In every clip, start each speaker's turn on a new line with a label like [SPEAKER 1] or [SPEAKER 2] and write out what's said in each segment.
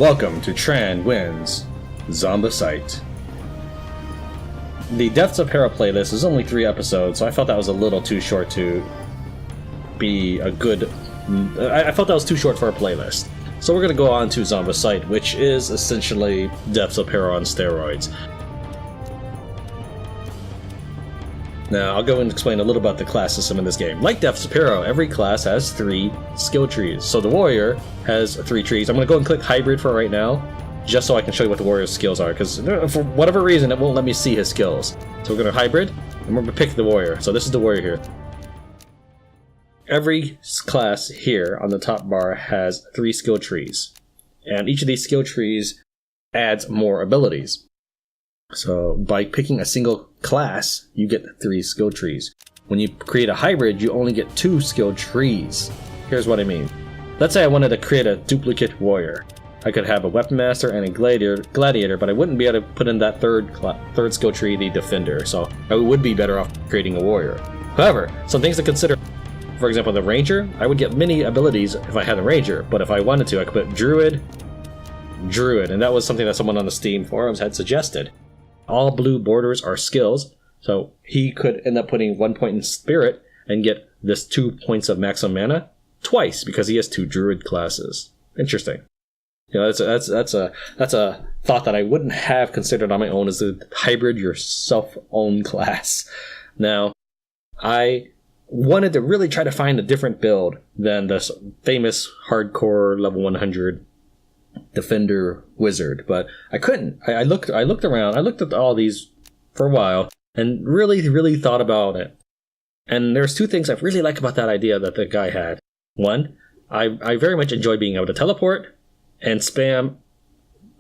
[SPEAKER 1] Welcome to Tran Wins Zombasite. The Deaths of Hera playlist is only 3 episodes, so I felt that was a little too short to be a good... I felt that was too short for a playlist. So we're going to go on to Zombasite, which is essentially Deaths of Hera on steroids. Now, I'll go and explain a little about the class system in this game. Like Deaths of Hera, every class has 3 skill trees. So the warrior has 3 trees. I'm going to go and click hybrid for right now, just so I can show you what the warrior's skills are, because for whatever reason, it won't let me see his skills. So we're going to hybrid, and we're going to pick the warrior. So this is the warrior here. Every class here on the top bar has 3 skill trees, and each of these skill trees adds more abilities. So by picking a single class, you get 3 skill trees. When you create a hybrid, you only get 2 skill trees. Here's what I mean. Let's say I wanted to create a duplicate warrior. I could have a weapon master and a gladiator, but I wouldn't be able to put in that third skill tree, the defender. So I would be better off creating a warrior. However, some things to consider. For example, the ranger, I would get many abilities if I had a ranger, but if I wanted to, I could put druid, and that was something that someone on the Steam forums had suggested. All blue borders are skills, so he could end up putting 1 point in spirit and get this 2 points of maximum mana twice because he has 2 druid classes. Interesting. You know, that's a thought that I wouldn't have considered on my own, as to hybrid your self-owned class. Now, I wanted to really try to find a different build than this famous hardcore level 100 defender wizard, but I couldn't. I looked around. I looked at all these for a while and really thought about it. And there's 2 things I really like about that idea that the guy had. One, I very much enjoy being able to teleport and spam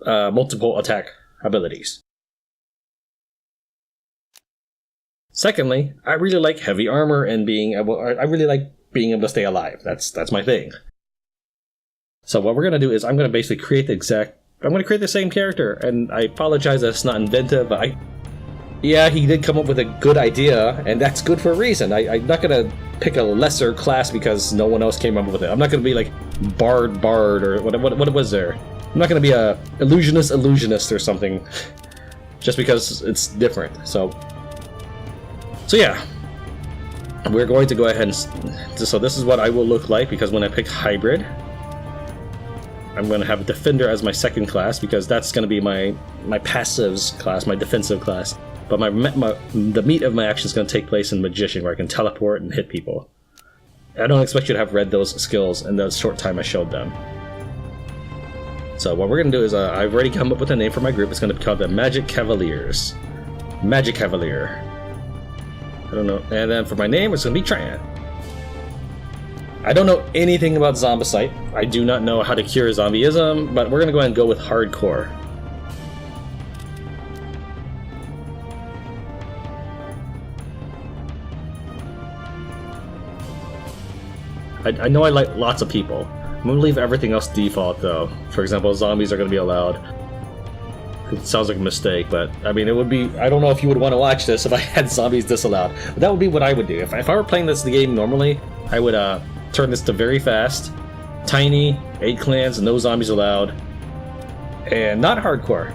[SPEAKER 1] multiple attack abilities. Secondly, I really like heavy armor and I really like being able to stay alive. That's my thing. So what we're going to do is I'm going to basically create the same character, and I apologize that it's not inventive, but yeah, he did come up with a good idea, and that's good for a reason. I'm not going to pick a lesser class because no one else came up with it. I'm not going to be like Bard, or what was there? I'm not going to be a illusionist or something just because it's different. So yeah, we're going to go ahead and... So this is what I will look like, because when I pick hybrid, I'm going to have a defender as my second class, because that's going to be my passives class, my defensive class. But the meat of my action is going to take place in magician, where I can teleport and hit people. I don't expect you to have read those skills in the short time I showed them. So what we're going to do is I've already come up with a name for my group. It's going to be called the Magic Cavaliers. Magic Cavalier. I don't know. And then for my name, it's going to be Tran. I don't know anything about Zombasite. I do not know how to cure zombieism, but we're going to go ahead and go with hardcore. I know I like lots of people. I'm going to leave everything else default, though. For example, zombies are going to be allowed. It sounds like a mistake, but I mean, it would be... I don't know if you would want to watch this if I had zombies disallowed. But that would be what I would do. If I were playing the game normally, I would turn this to very fast, tiny, 8 clans, no zombies allowed, and not hardcore.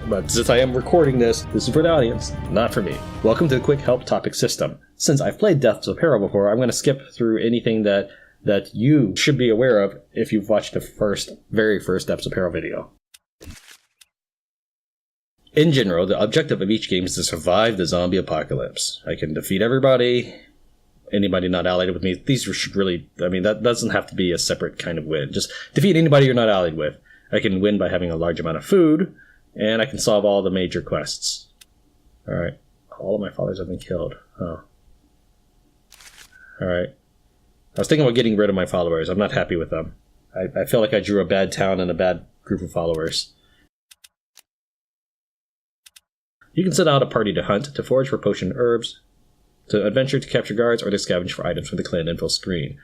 [SPEAKER 1] But since I am recording this is for the audience, not for me. Welcome to the quick help topic system. Since I've played Deaths of Hera before, I'm going to skip through anything that you should be aware of if you've watched the very first Deaths of Hera video. In general, the objective of each game is to survive the zombie apocalypse. I can defeat everybody, anybody not allied with me. These should really... I mean, that doesn't have to be a separate kind of win. Just defeat anybody you're not allied with. I can win by having a large amount of food, and I can solve all the major quests. Alright. All of my followers have been killed. Oh. Alright. I was thinking about getting rid of my followers. I'm not happy with them. I feel like I drew a bad town and a bad group of followers. You can send out a party to hunt, to forage for potion herbs, to adventure, to capture guards, or to scavenge for items from the clan info screen.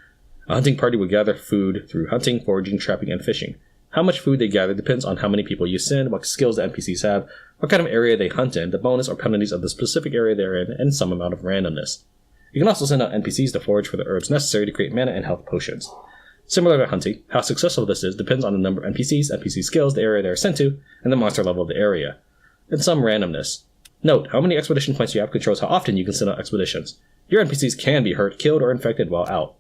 [SPEAKER 1] A hunting party will gather food through hunting, foraging, trapping, and fishing. How much food they gather depends on how many people you send, what skills the NPCs have, what kind of area they hunt in, the bonus or penalties of the specific area they're in, and some amount of randomness. You can also send out NPCs to forage for the herbs necessary to create mana and health potions. Similar to hunting, how successful this is depends on the number of NPCs, NPC skills, the area they are sent to, and the monster level of the area, and some randomness. Note, how many expedition points you have controls how often you can send out expeditions. Your NPCs can be hurt, killed, or infected while out.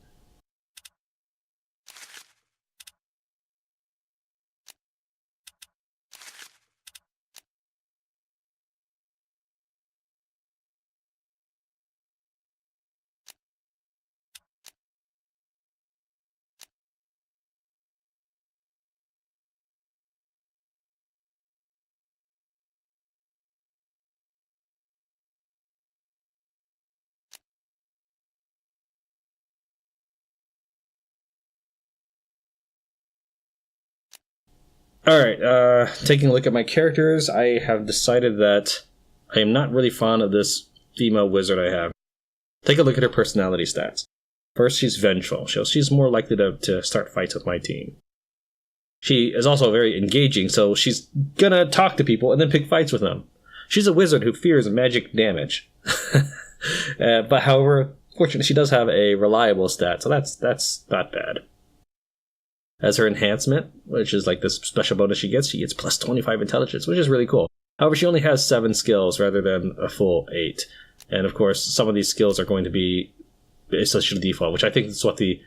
[SPEAKER 1] Alright, taking a look at my characters, I have decided that I am not really fond of this female wizard I have. Take a look at her personality stats. First, she's vengeful. She's more likely to start fights with my team. She is also very engaging, so she's gonna talk to people and then pick fights with them. She's a wizard who fears magic damage. But however, fortunately, she does have a reliable stat, so that's not bad. As her enhancement, which is like this special bonus she gets plus 25 intelligence, which is really cool. However, she only has 7 skills rather than a full 8. And of course, some of these skills are going to be essentially default, which I think is what the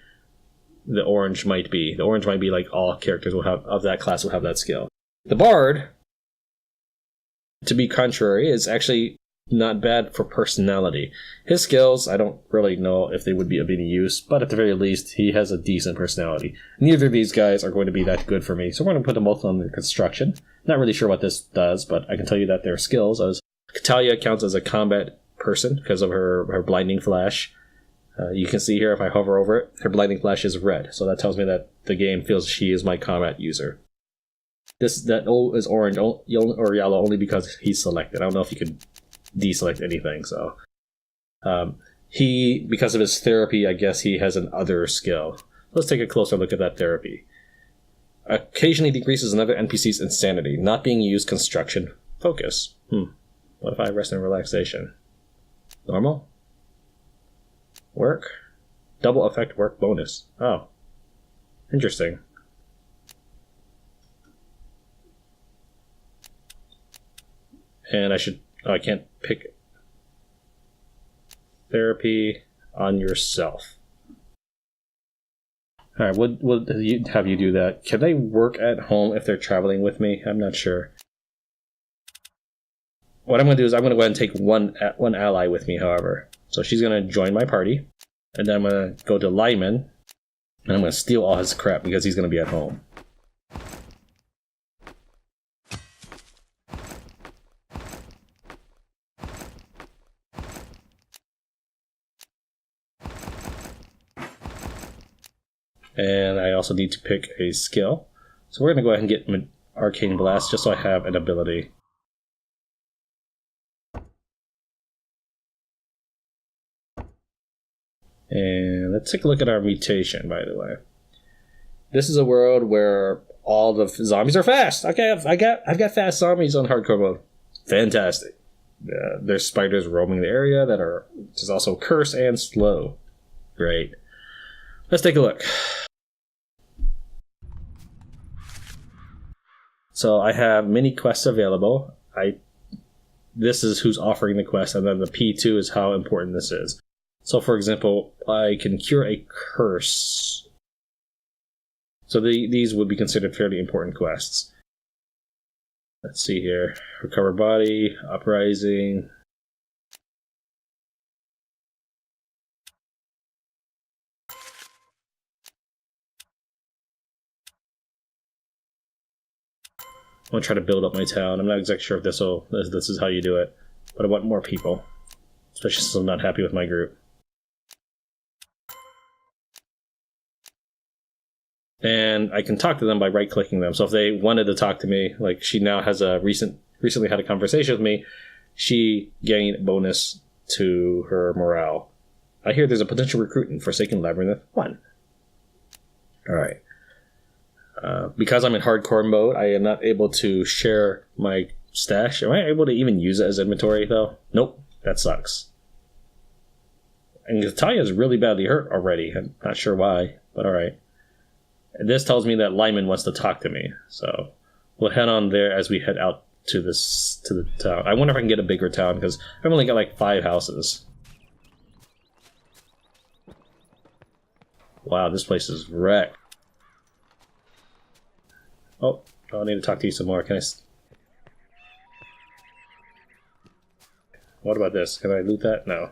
[SPEAKER 1] orange might be. The orange might be like all characters will have of that class will have that skill. The bard, to be contrary, is actually not bad for personality. His skills, I don't really know if they would be of any use, but at the very least, he has a decent personality. Neither of these guys are going to be that good for me, so we're going to put them both on the construction. Not really sure what this does, but I can tell you that their skills, as Catalia counts as a combat person because of her blinding flash. You can see here if I hover over it, her blinding flash is red, so that tells me that the game feels she is my combat user. That O is orange or yellow only because he's selected. I don't know if you could deselect anything, so he, because of his therapy, I guess he has an other skill. Let's take a closer look at that therapy. Occasionally decreases another NPC's insanity, not being used construction focus. What if I rest in relaxation? Normal? Work? Double effect work bonus. Oh. Interesting. And I can't pick therapy on yourself. Alright, we'll have you do that. Can they work at home if they're traveling with me? I'm not sure. What I'm going to do is I'm going to go ahead and take one ally with me, however. So she's going to join my party. And then I'm going to go to Lyman. And I'm going to steal all his crap because he's going to be at home. And I also need to pick a skill. So we're going to go ahead and get Arcane Blast just so I have an ability. And let's take a look at our mutation, by the way. This is a world where all the zombies are fast. Okay, I've got fast zombies on hardcore mode. Fantastic. There's spiders roaming the area that are just also cursed and slow. Great. Let's take a look. So I have mini quests available. This is who's offering the quest, and then the P2 is how important this is. So for example, I can cure a curse. So these would be considered fairly important quests. Let's see here. Recover body, uprising. I'm going to try to build up my town. I'm not exactly sure if this is how you do it, but I want more people, especially since I'm not happy with my group. And I can talk to them by right-clicking them. So if they wanted to talk to me, like she now has recently had a conversation with me, she gained bonus to her morale. I hear there's a potential recruit in Forsaken Labyrinth 1. Alright. Because I'm in hardcore mode, I am not able to share my stash. Am I able to even use it as inventory, though? Nope. That sucks. And Natalia is really badly hurt already. I'm not sure why, but alright. This tells me that Lyman wants to talk to me, so we'll head on there as we head out to the town. I wonder if I can get a bigger town, because I've only got like 5 houses. Wow, this place is wrecked. Oh, I need to talk to you some more. Can I... What about this? Can I loot that? No.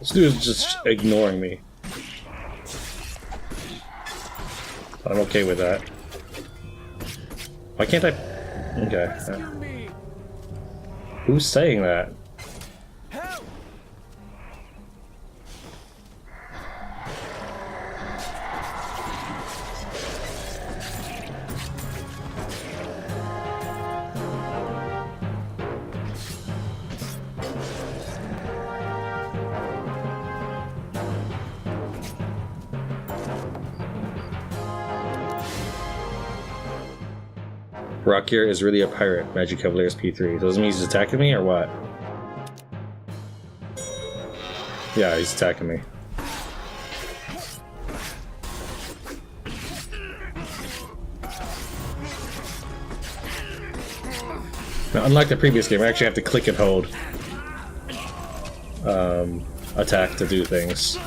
[SPEAKER 1] This dude is just ignoring me. I'm okay with that. Why can't I... Okay. Who's saying that? Rockir is really a pirate, Magic Cavalier's P3. Does it mean he's attacking me or what? Yeah, he's attacking me. Now, unlike the previous game, I actually have to click and hold attack to do things.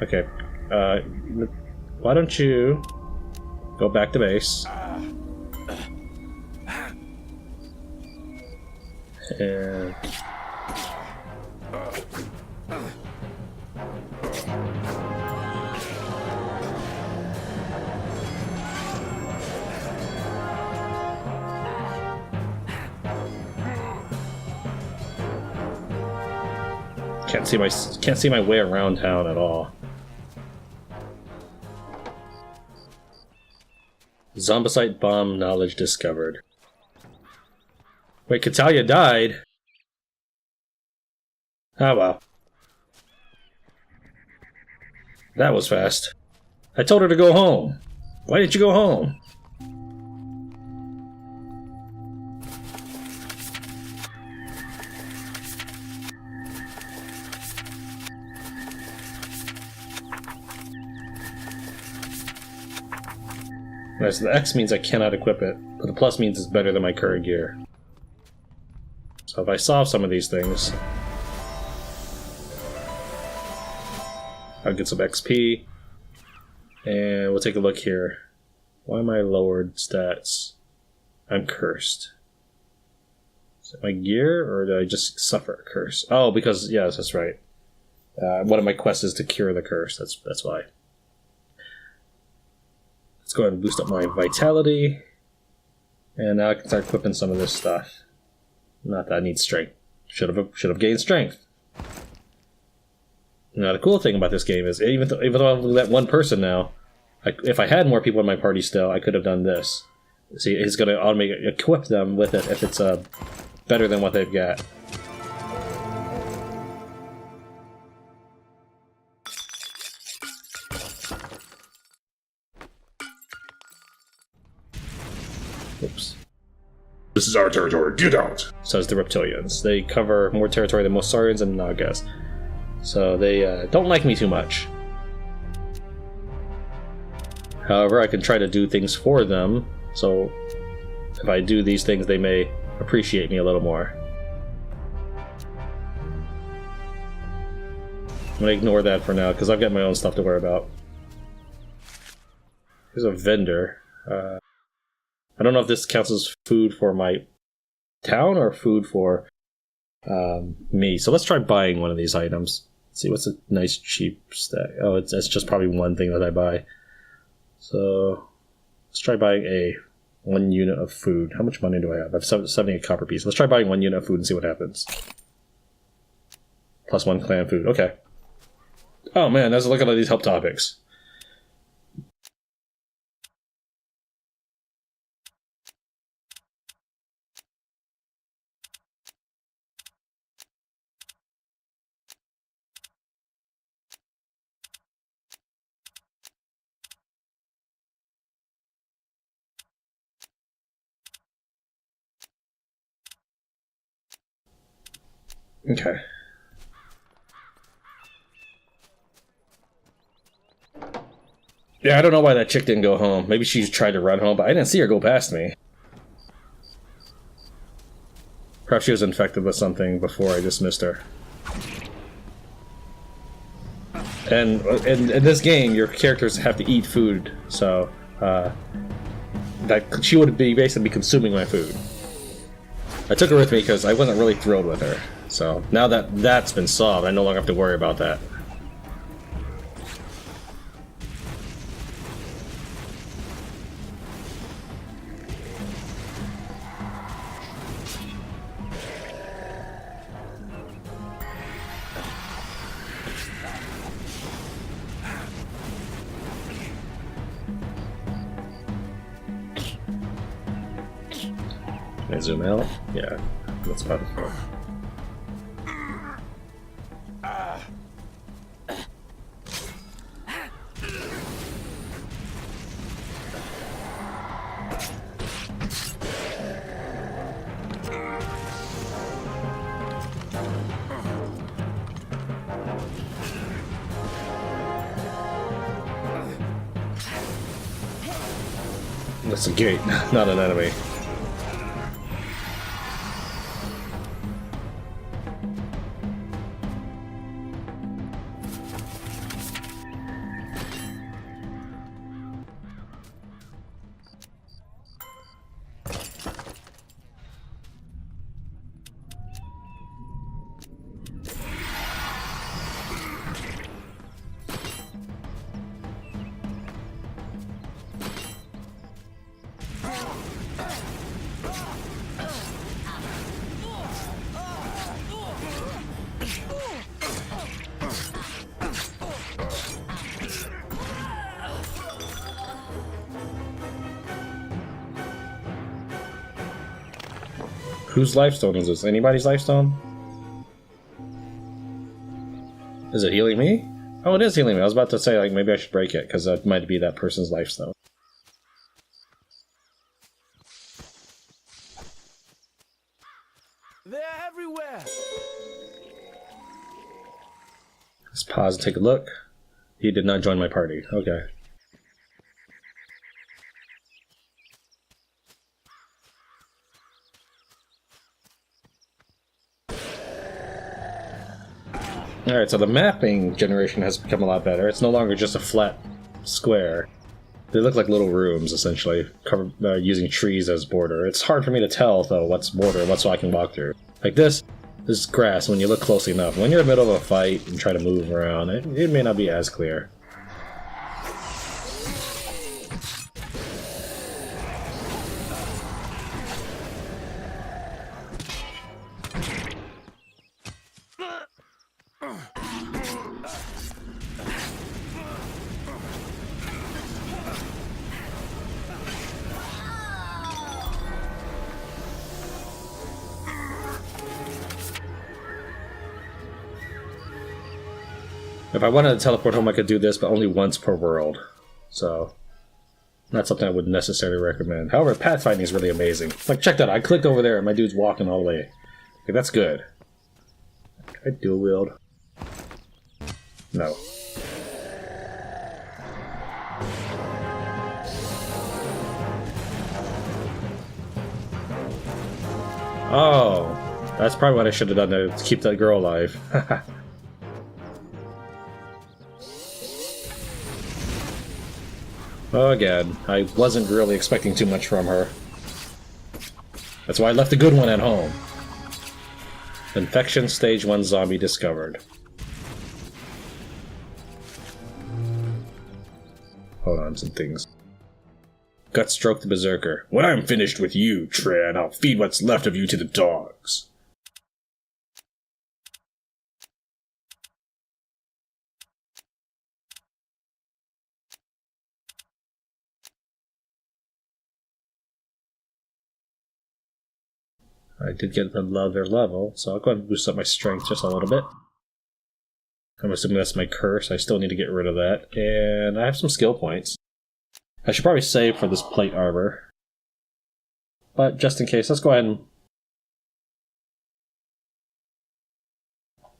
[SPEAKER 1] Okay. Why don't you go back to base? And can't see my way around town at all. Zombasite bomb knowledge discovered. Wait, Catalia died? Ah, well. That was fast. I told her to go home. Why didn't you go home? Right, so the X means I cannot equip it, but the plus means it's better than my current gear. So if I solve some of these things, I'll get some XP, and we'll take a look here. Why am I lowered stats? I'm cursed. Is it my gear, or did I just suffer a curse? Oh, because, yes, that's right. One of my quests is to cure the curse, that's why. Let's go ahead and boost up my vitality, and now I can start equipping some of this stuff. Not that I need strength. Should have gained strength. Now the cool thing about this game is, even though I'm that one person now, if I had more people in my party still, I could have done this. See, it's going to automatically equip them with it if it's better than what they've got. Oops.
[SPEAKER 2] This is our territory, get out!
[SPEAKER 1] Says the Reptilians. They cover more territory than most Saurians and Nagas. So they don't like me too much. However, I can try to do things for them, so if I do these things, they may appreciate me a little more. I'm gonna ignore that for now, because I've got my own stuff to worry about. Here's a vendor. I don't know if this counts as food for my town or food for me. So let's try buying one of these items. Let's see, what's a nice cheap stack? Oh, it's just probably one thing that I buy. So let's try buying 1 unit of food. How much money do I have? I have 78 copper pieces. Let's try buying 1 unit of food and see what happens. Plus 1 clan food. Okay. Oh man, let's look at all these help topics. Okay. Yeah, I don't know why that chick didn't go home. Maybe she tried to run home, but I didn't see her go past me. Perhaps she was infected with something before I dismissed her. And in this game, your characters have to eat food, so that she would be basically consuming my food. I took her with me because I wasn't really thrilled with her. So now that that's been solved, I no longer have to worry about that. Can I zoom out? Yeah, that's about it. That's a gate, not an enemy. Whose lifestone is this? Anybody's lifestone? Is it healing me? Oh, it is healing me. I was about to say, like, maybe I should break it, because that might be that person's lifestone.
[SPEAKER 3] They're everywhere.
[SPEAKER 1] Let's pause and take a look. He did not join my party. Okay. Alright, so the mapping generation has become a lot better. It's no longer just a flat square. They look like little rooms, essentially, covered using trees as border. It's hard for me to tell, though, what's border and what's so I can walk through. Like this is grass when you look closely enough. When you're in the middle of a fight and try to move around, it may not be as clear. If I wanted to teleport home, I could do this, but only once per world. So, not something I would necessarily recommend. However, pathfinding is really amazing. Like, check that out. I clicked over there and my dude's walking all the way. Like, that's good. Can I dual wield? No. Oh, that's probably what I should have done to keep that girl alive. Oh, again, I wasn't really expecting too much from her. That's why I left the good one at home. Infection Stage 1 zombie discovered. Hold on, some things. Gutstroke the Berserker. When I'm finished with you, Tran, I'll feed what's left of you to the dogs. I did get another level, so I'll go ahead and boost up my strength just a little bit. I'm assuming that's my curse. I still need to get rid of that. And I have some skill points. I should probably save for this plate armor. But just in case, let's go ahead and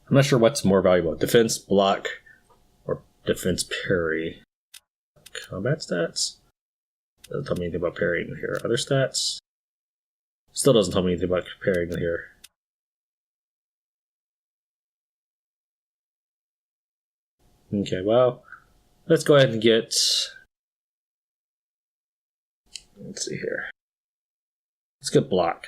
[SPEAKER 1] I'm not sure what's more valuable. Defense, block, or defense parry. Combat stats? Doesn't tell me anything about parrying here. Other stats? Still doesn't tell me anything about parrying here. Okay, well, let's go ahead and get... Let's see here. Let's get block.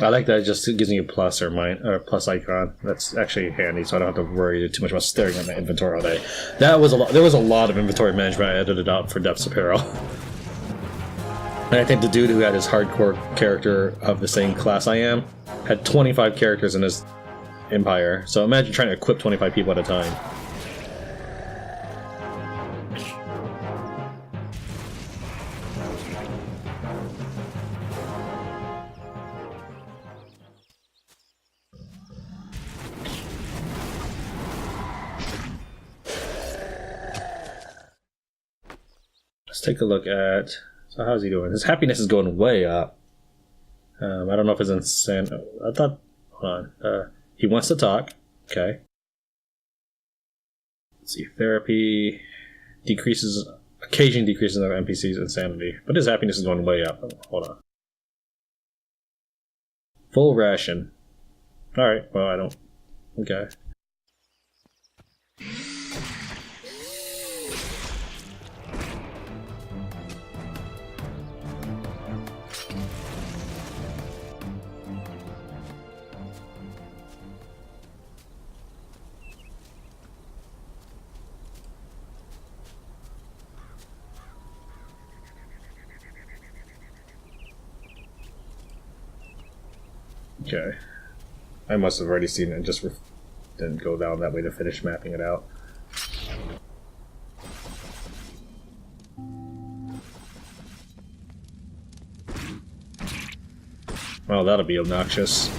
[SPEAKER 1] I like that it just gives me a plus or plus icon. That's actually handy, so I don't have to worry too much about staring at my inventory all day. That was a lot. There was a lot of inventory management I edited out for Depths Apparel. And I think the dude who had his hardcore character of the same class I am had 25 characters in his empire. So imagine trying to equip 25 people at a time. Let's take a look at... So how's he doing? His happiness is going way up. I don't know if it's insane. I thought... Hold on. He wants to talk. Okay. Let's see. Therapy decreases... Occasionally decreases our NPC's insanity. But his happiness is going way up. Hold on. Full ration. Alright. Well, I don't... Okay. Okay. I must have already seen it and just didn't go down that way to finish mapping it out. Well, that'll be obnoxious.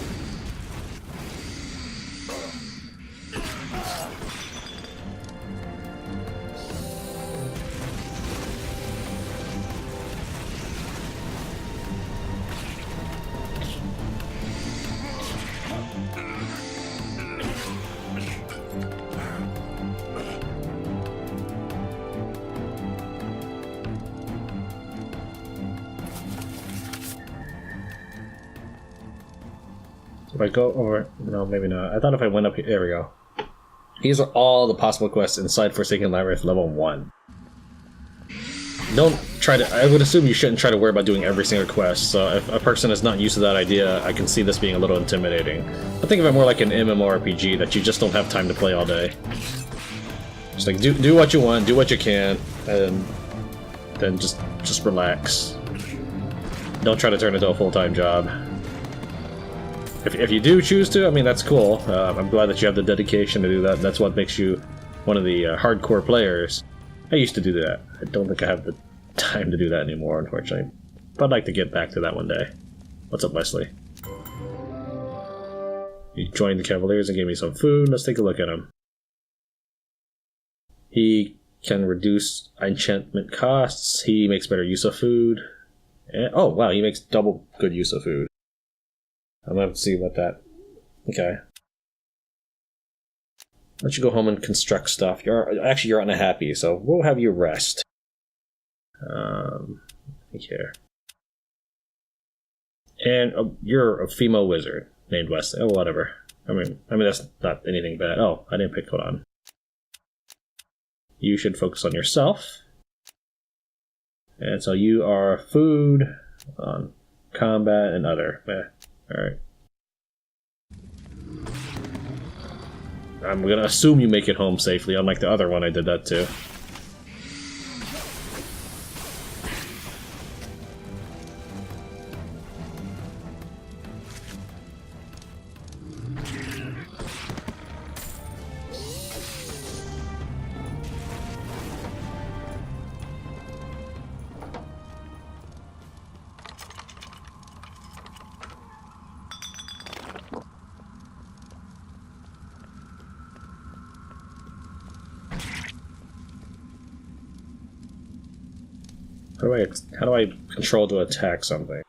[SPEAKER 1] If I go over... No, maybe not. I thought if I went up here... There we go. These are all the possible quests inside Forsaken Labyrinth level 1. Don't try to... I would assume you shouldn't try to worry about doing every single quest, so if a person is not used to that idea, I can see this being a little intimidating. But think of it more like an MMORPG that you just don't have time to play all day. Just like, do what you want, do what you can, and then just relax. Don't try to turn it into a full-time job. If you do choose to, I mean, that's cool. I'm glad that you have the dedication to do that. That's what makes you one of the hardcore players. I used to do that. I don't think I have the time to do that anymore, unfortunately. But I'd like to get back to that one day. What's up, Wesley? He joined the Cavaliers and gave me some food. Let's take a look at him. He can reduce enchantment costs. He makes better use of food. And, oh, wow, he makes double good use of food. I'm gonna have to see about that. Okay. Why don't you go home and construct stuff? You're unhappy, so we'll have you rest. Here. And you're a female wizard named Wesley. Oh, whatever. I mean that's not anything bad. Oh, I didn't pick. Hold on. you should focus on yourself. And so you are food, on combat, and other. Alright. I'm gonna assume you make it home safely, unlike the other one I did that to. How do I control to attack something?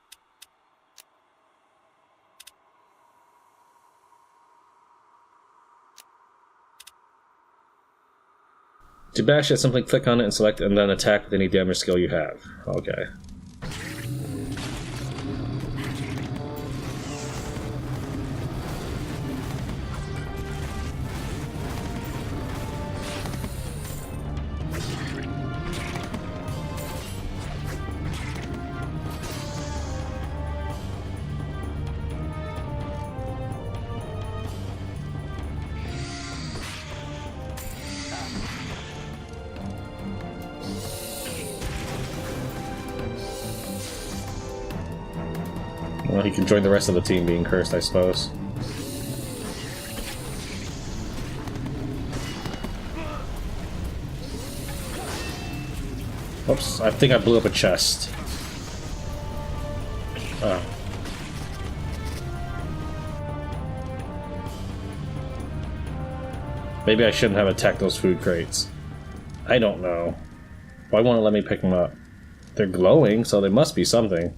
[SPEAKER 1] To bash at something, click on it and select and then attack with any damage skill you have. Okay. Well, he can join the rest of the team being cursed, I suppose. Oops, I think I blew up a chest. Oh. Maybe I shouldn't have attacked those food crates. I don't know. Why won't it let me pick them up? They're glowing, so they must be something.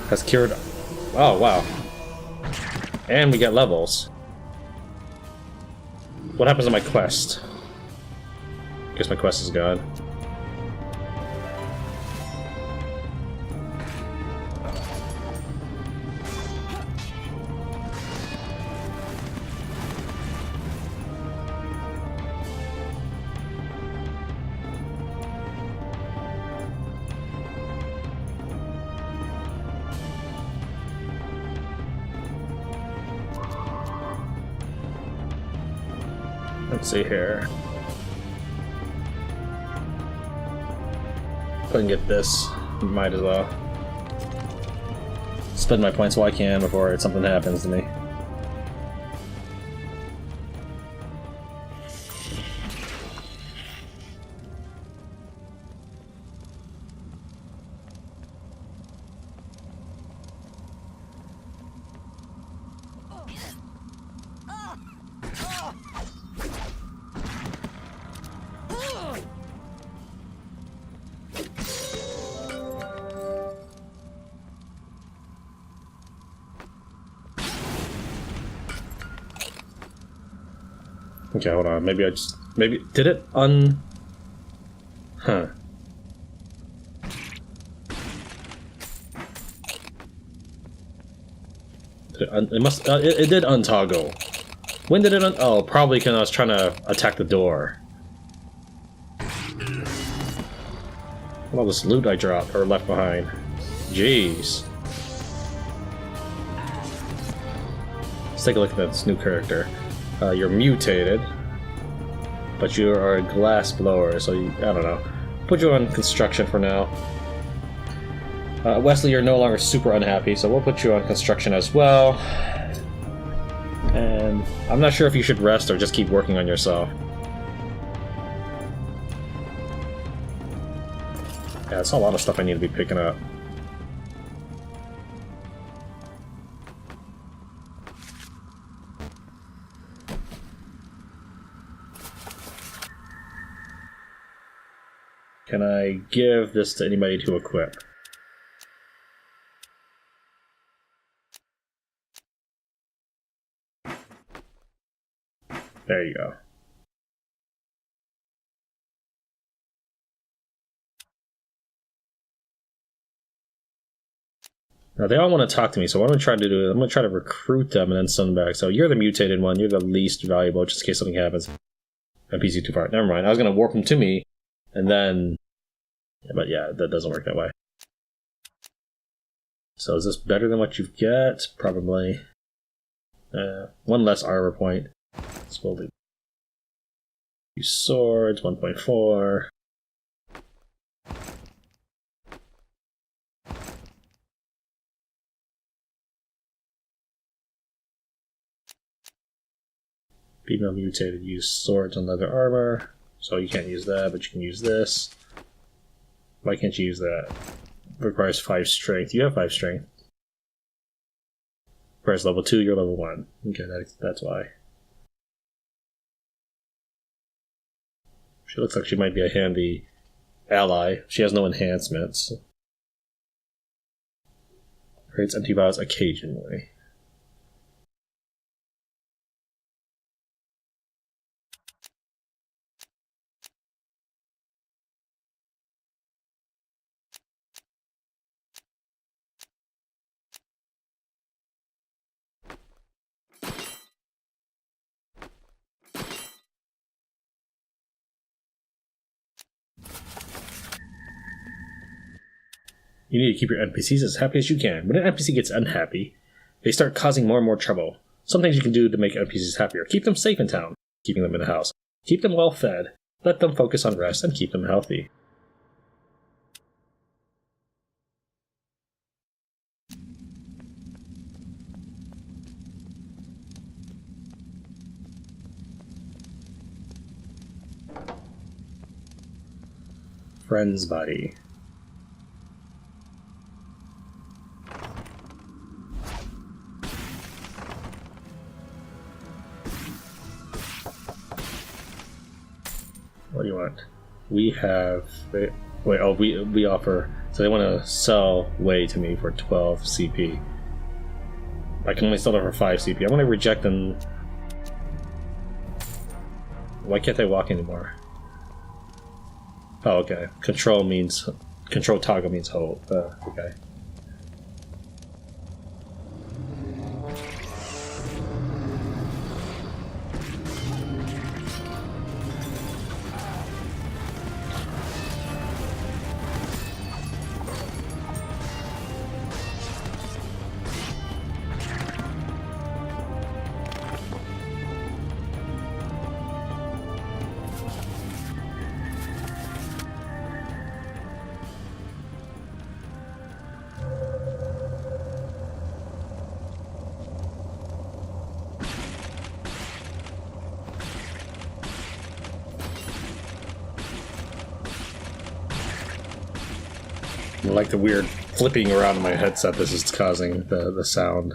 [SPEAKER 1] Has cured. Oh, wow. And we get levels. What happens to my quest? Guess my quest is gone. Let's see here. Go and get this. Might as well. Spend my points while I can before something happens to me. Okay, hold on. Maybe did it Huh. It did untoggle. When did it oh, probably because I was trying to attack the door. What all this loot I dropped or left behind? Jeez. Let's take a look at this new character. You're mutated, but you are a glass blower, so I don't know. Put you on construction for now. Wesley, you're no longer super unhappy, so we'll put you on construction as well. And I'm not sure if you should rest or just keep working on yourself. Yeah, it's a lot of stuff I need to be picking up. Can I give this to anybody to equip? There you go. Now they all want to talk to me, so what I'm going to try to do is I'm going to try to recruit them and then send them back. So you're the mutated one, you're the least valuable, just in case something happens. NPC too far. Never mind. I was going to warp them to me, and then... But yeah, that doesn't work that way. So is this better than what you get? Probably. One less armor point. Slowly. Use swords, 1.4. Female mutated use swords on leather armor. So you can't use that, but you can use this. Why can't you use that? Requires 5 strength. You have 5 strength. Requires level 2, you're level 1. Okay, that's why. She looks like she might be a handy ally. She has no enhancements. Creates empty vials occasionally. You need to keep your NPCs as happy as you can. When an NPC gets unhappy, they start causing more and more trouble. Some things you can do to make NPCs happier. Keep them safe in town, keeping them in the house. Keep them well fed, let them focus on rest, and keep them healthy. Friends buddy. What do you want? We have... Wait, oh, we offer... So they want to sell Wei to me for 12 CP. I can only sell them for 5 CP. I'm going to reject them. Why can't they walk anymore? Oh, okay. Control toggle means hold. Okay. I like the weird flipping around in my headset this is causing the sound.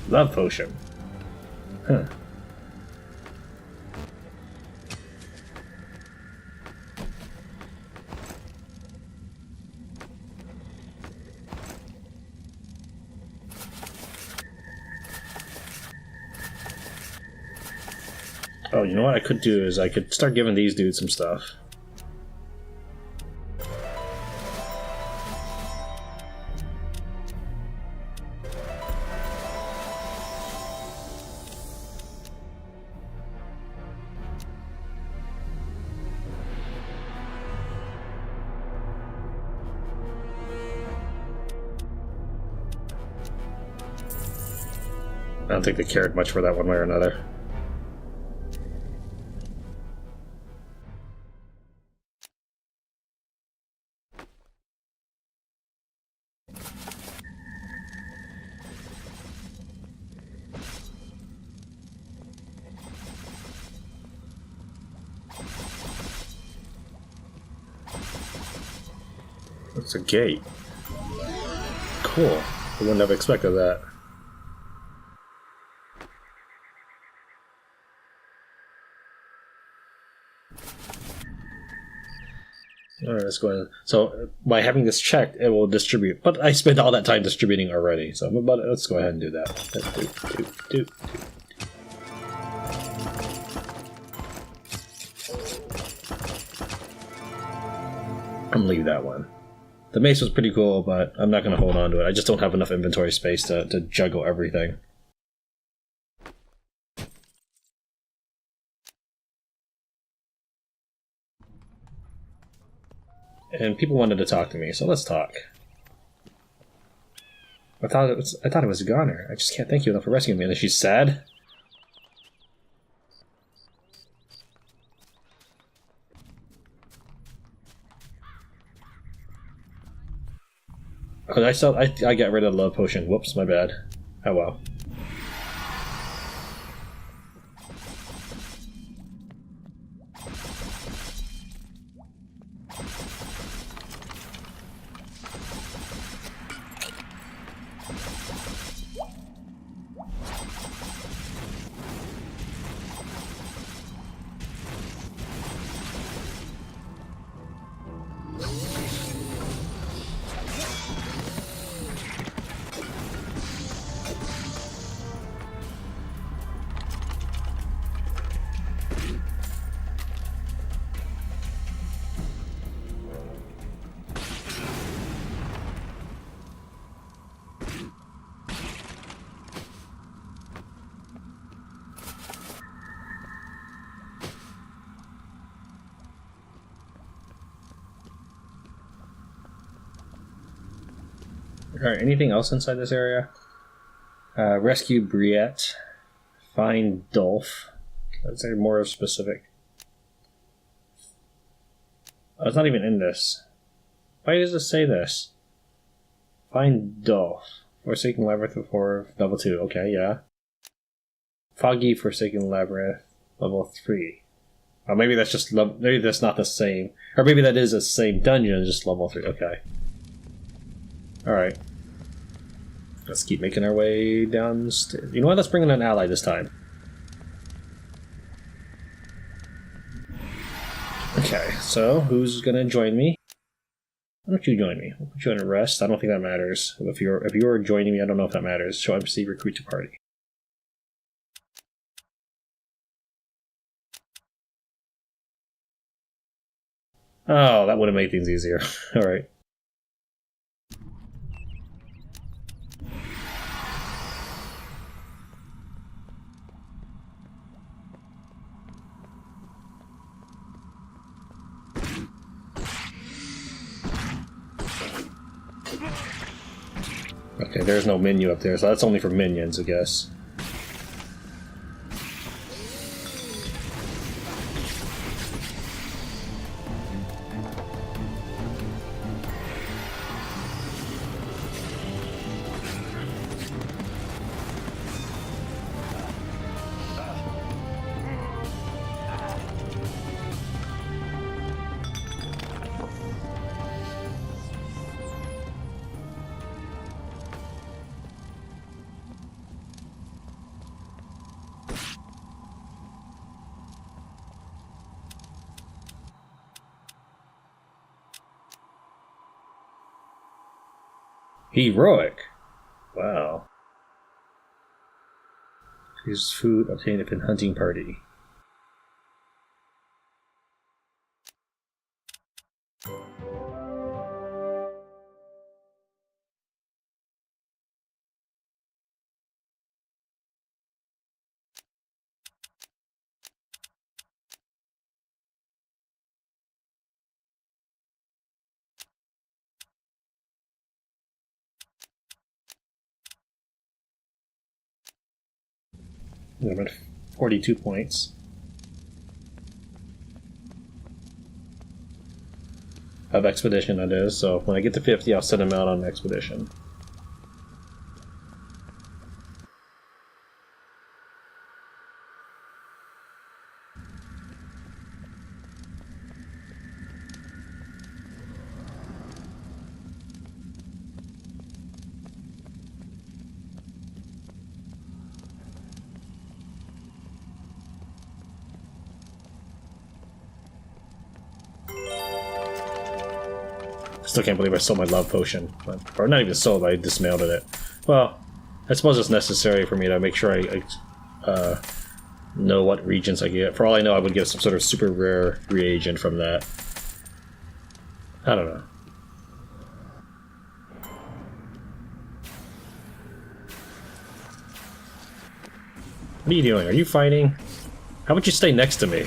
[SPEAKER 1] Love potion. Huh. Oh, you know what I could do is I could start giving these dudes some stuff. I don't think they cared much for that one way or another. It's a gate. Cool. I wouldn't have expected that. Alright, let's go ahead. So, by having this checked, it will distribute. But I spent all that time distributing already, so but let's go ahead and do that. I'm gonna leave that one. The mace was pretty cool, but I'm not gonna hold on to it. I just don't have enough inventory space to juggle everything. And people wanted to talk to me, so let's talk. I thought it was Goner. I just can't thank you enough for rescuing me. And she's sad. Oh, I got rid of the love potion. Whoops, my bad. Oh well. Alright, anything else inside this area? Rescue Briette. Find Dolph. Let's say more specific. Oh, it's not even in this. Why does it say this? Find Dolph. Forsaken Labyrinth for level 2. Okay, yeah. Foggy Forsaken Labyrinth, level 3. Oh, maybe that's just maybe that's not the same. Or maybe that is the same dungeon, just level 3. Okay. Alright. Let's keep making our way downstairs. You know what? Let's bring in an ally this time. Okay, so who's gonna join me? Why don't you join me? We'll put you on a rest. I don't think that matters. If you're joining me, I don't know if that matters. Show MC recruit to party. Oh, that would have made things easier. Alright. Okay, there's no menu up there, so that's only for minions, I guess. Heroic. Wow. Use food obtained if in hunting party. I'm at 42 points. Of expedition, that is. So when I get to 50, I'll send him out on an expedition. still can't believe I sold my love potion. Or not even sold, I dismantled it. Well, I suppose it's necessary for me to make sure I know what regions I get. For all I know, I would get some sort of super rare reagent from that. I don't know. What are you doing? Are you fighting? How about you stay next to me?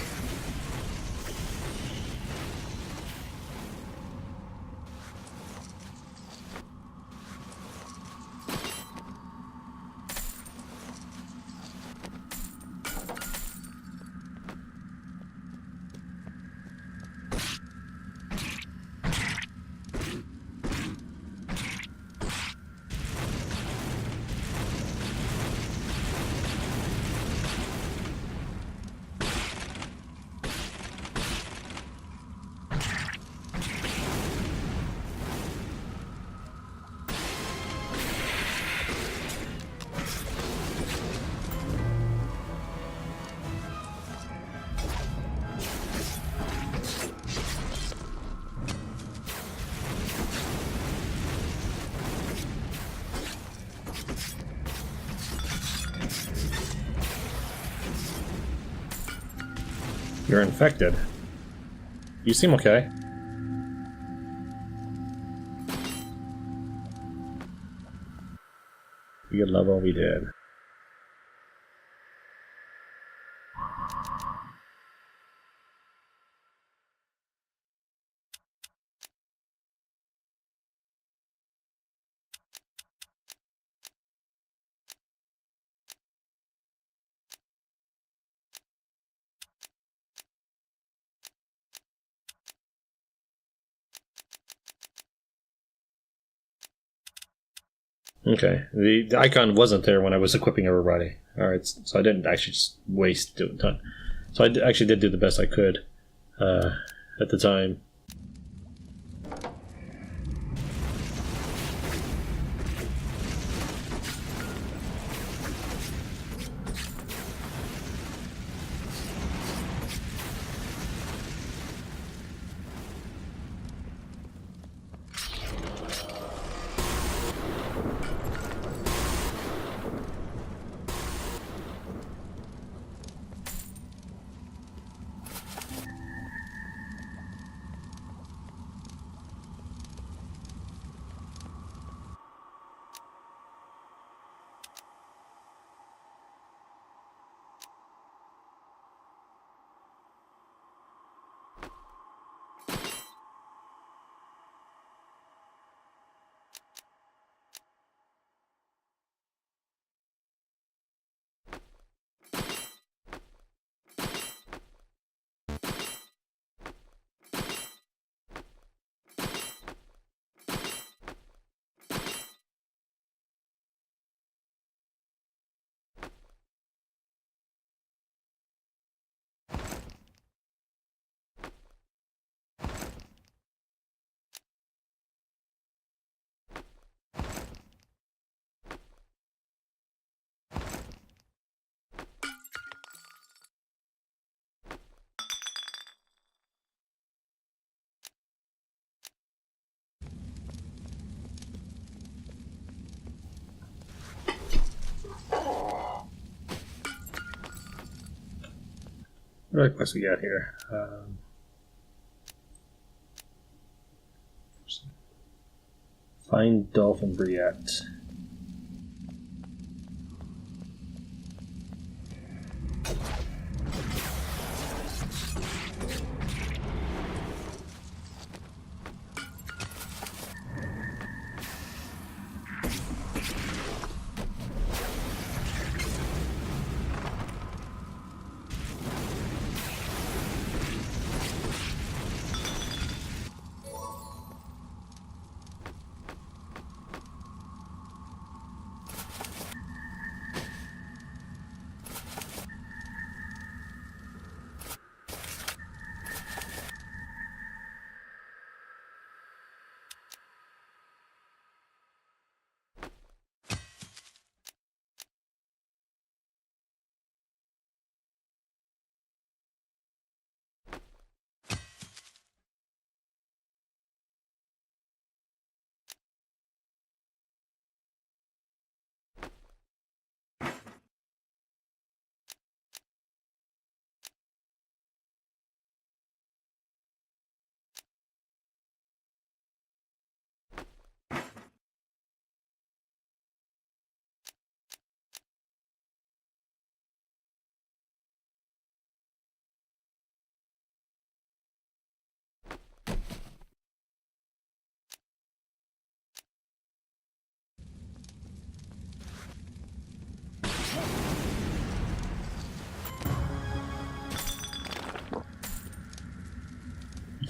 [SPEAKER 1] You're infected. You seem okay. Good level, we did. Okay, the icon wasn't there when I was equipping everybody. Alright, so I didn't actually just waste doing time. So I actually did do the best I could at the time. What other quest we got here? Find Dolphin Briette.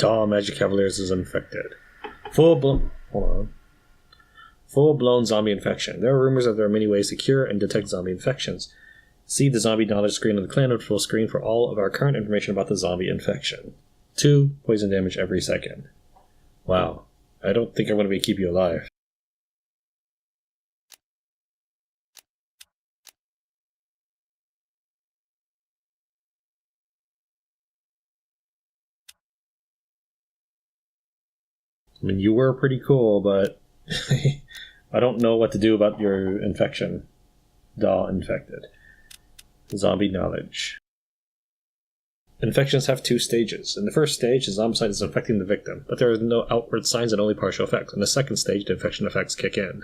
[SPEAKER 1] Daw Magic Cavaliers is infected. Full-blown zombie infection. There are rumors that there are many ways to cure and detect zombie infections. See the zombie knowledge screen on the clan full screen for all of our current information about the zombie infection. 2 poison damage every second. Wow. I don't think I'm going to be keep you alive. I mean, you were pretty cool, but I don't know what to do about your infection. Daw infected. Zombie knowledge. Infections have 2 stages. In the first stage, the zombicide is infecting the victim, but there are no outward signs and only partial effects. In the second stage, the infection effects kick in.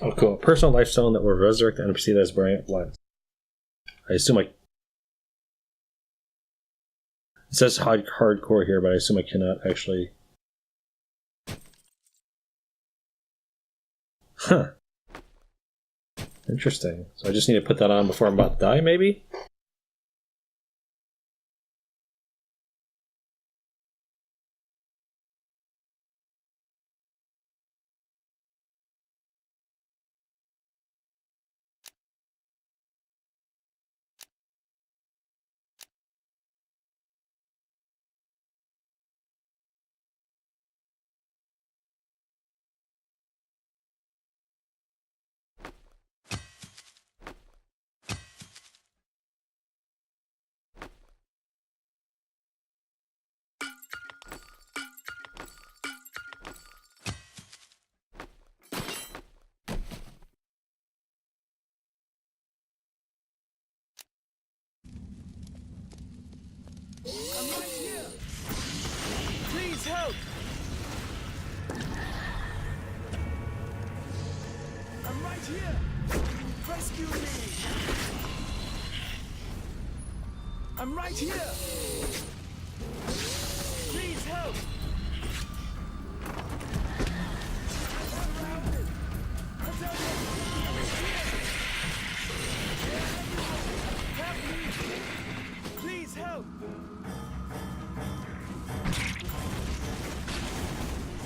[SPEAKER 1] Oh, cool. Personal life stone that will resurrect the NPC that is brilliant light. I assume it says hardcore here, but I assume I cannot actually. Huh. Interesting. So I just need to put that on before I'm about to die, maybe?
[SPEAKER 3] I'm right here! Please help! I'm right here! Rescue me! I'm right here! Please help! I'm surrounded! I'm help me! Please help!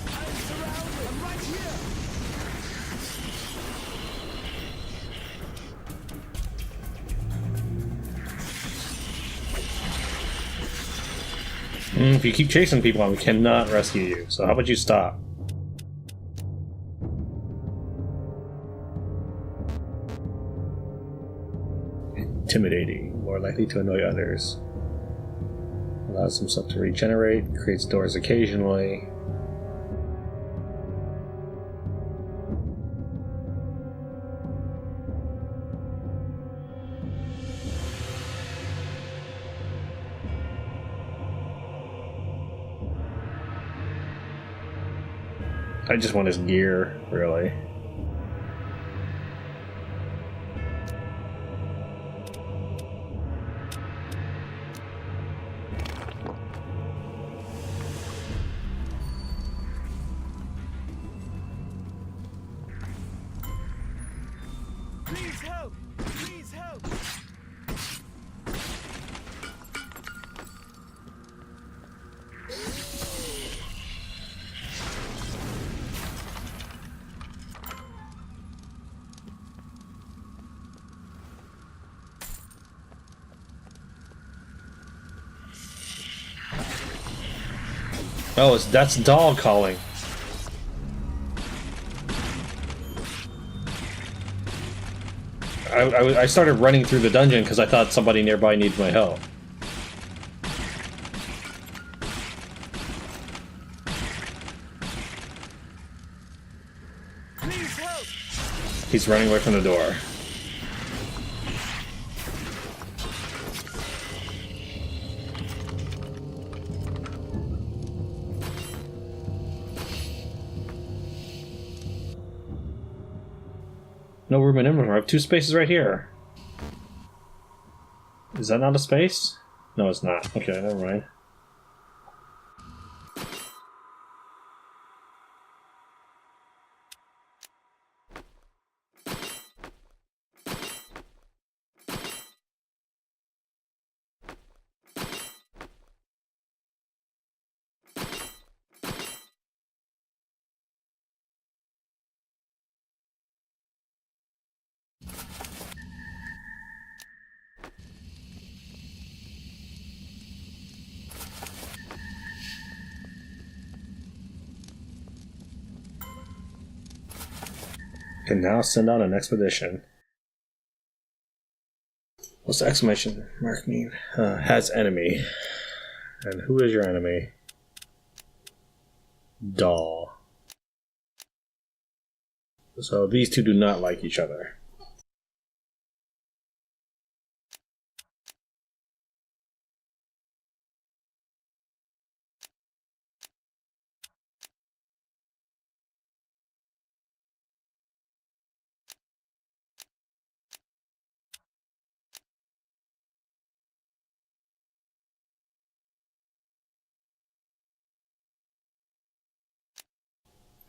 [SPEAKER 3] I'm surrounded! I'm right here!
[SPEAKER 1] If you keep chasing people, we cannot rescue you. So how about you stop? Intimidating, more likely to annoy others. Allows himself to regenerate, creates doors occasionally. I just want his gear, really.
[SPEAKER 3] Please help! Please help!
[SPEAKER 1] Oh, that's dog calling. I started running through the dungeon because I thought somebody nearby needed my help.
[SPEAKER 3] Please help!
[SPEAKER 1] He's running away from the door. No room in inventory. I have 2 spaces right here. Is that not a space? No, it's not. Okay, never mind. Can now send out an expedition. What's the exclamation mark mean? Has enemy. And who is your enemy? Doll. So these two do not like each other.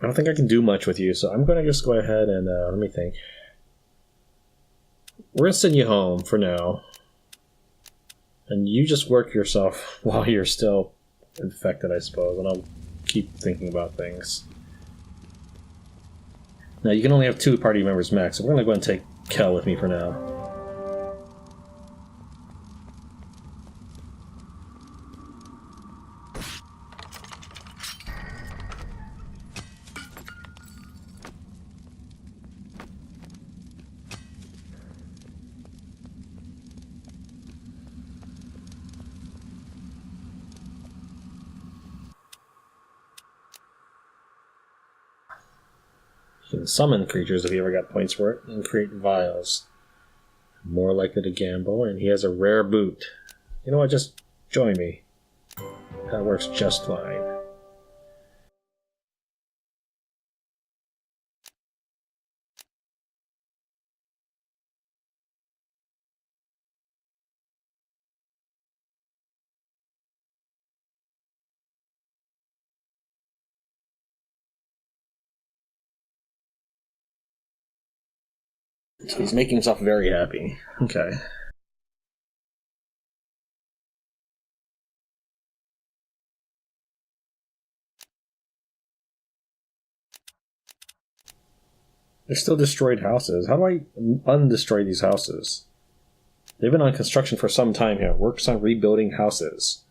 [SPEAKER 1] I don't think I can do much with you, so I'm going to just go ahead and, let me think. We're going to send you home for now. And you just work yourself while you're still infected, I suppose, and I'll keep thinking about things. Now, you can only have 2 party members max, so we're going to go ahead and take Kel with me for now. You can summon creatures if you ever got points for it, and create vials. More likely to gamble, and he has a rare boot. You know what, just join me. That works just fine. So he's making himself very happy. Okay. They're still destroyed houses. How do I undestroy these houses? They've been on construction for some time here. Works on rebuilding houses.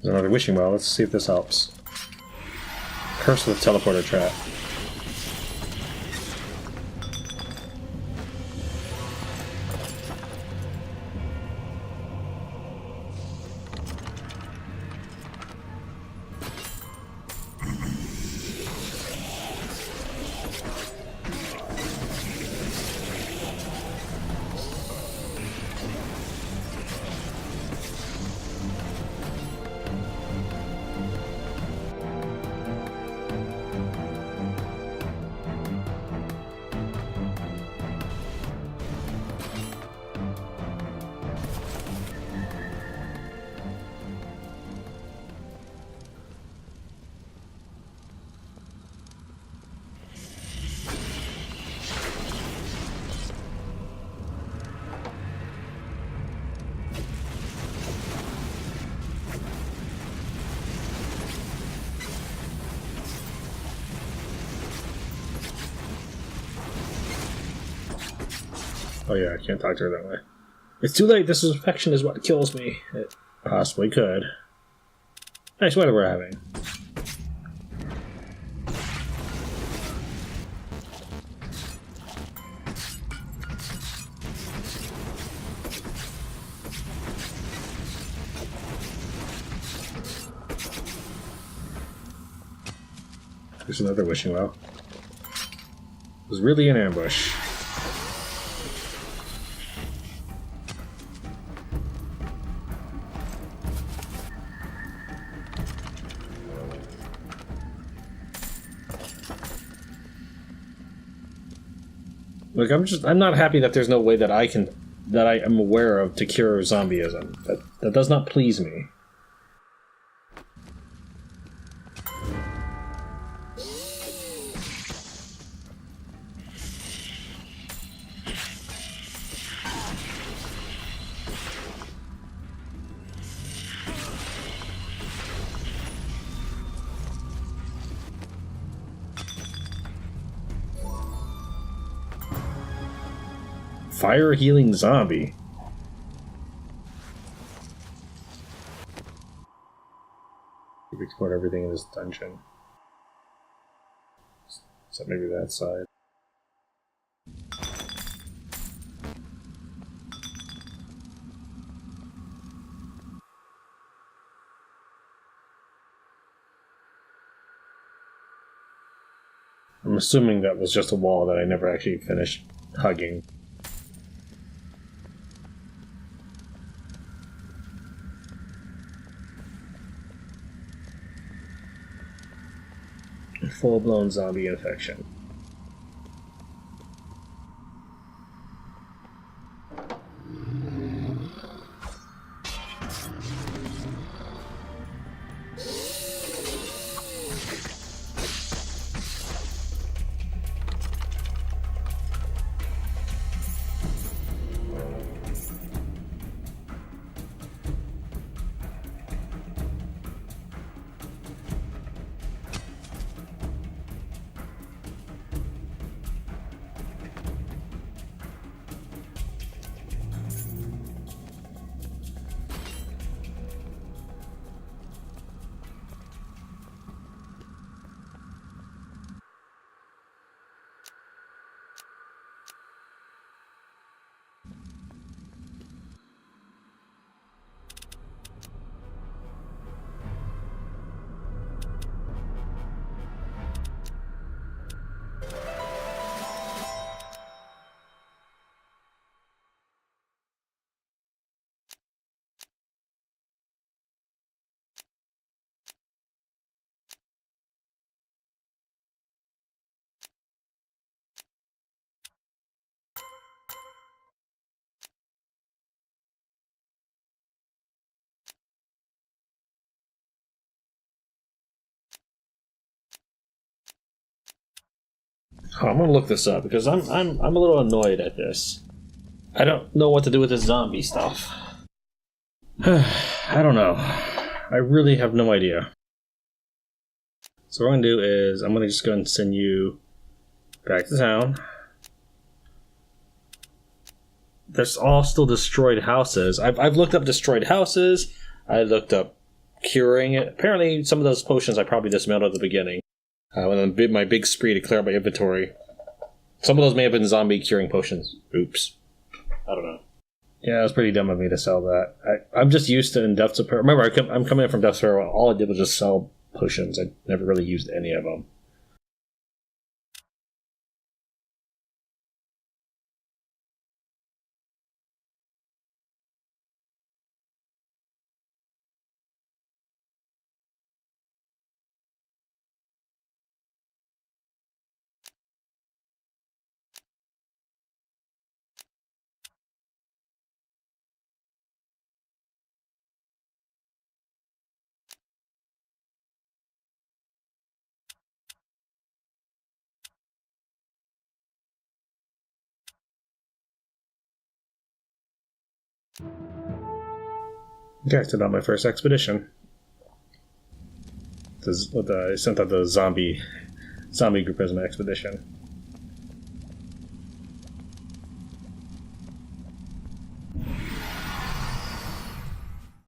[SPEAKER 1] There's another wishing well. Let's see if this helps. Curse with teleporter trap. Oh yeah, I can't talk to her that way. It's too late. This infection is what kills me. It possibly could. Nice weather we're having. There's another wishing well. It was really an ambush. Like I'm not happy that there's no way that I am aware of to cure zombieism. That does not please me. Fire healing zombie. We've explored everything in this dungeon. Except maybe that side. I'm assuming that was just a wall that I never actually finished hugging. Full-blown zombie infection. Oh, I'm gonna look this up because I'm a little annoyed at this. I don't know what to do with this zombie stuff. I don't know. I really have no idea. So what I'm gonna do is I'm gonna just go and send you back to town. There's all still destroyed houses. I've looked up destroyed houses. I looked up curing it. Apparently some of those potions I probably dismantled at the beginning. went on my big spree to clear out my inventory. Some of those may have been zombie curing potions. Oops. I don't know. Yeah, it was pretty dumb of me to sell that. I'm just used to in Death's Apparel. Remember, I'm coming in from Death's Apparel. All I did was just sell potions. I never really used any of them. Okay, I sent out my first expedition. I sent out the zombie group as my expedition.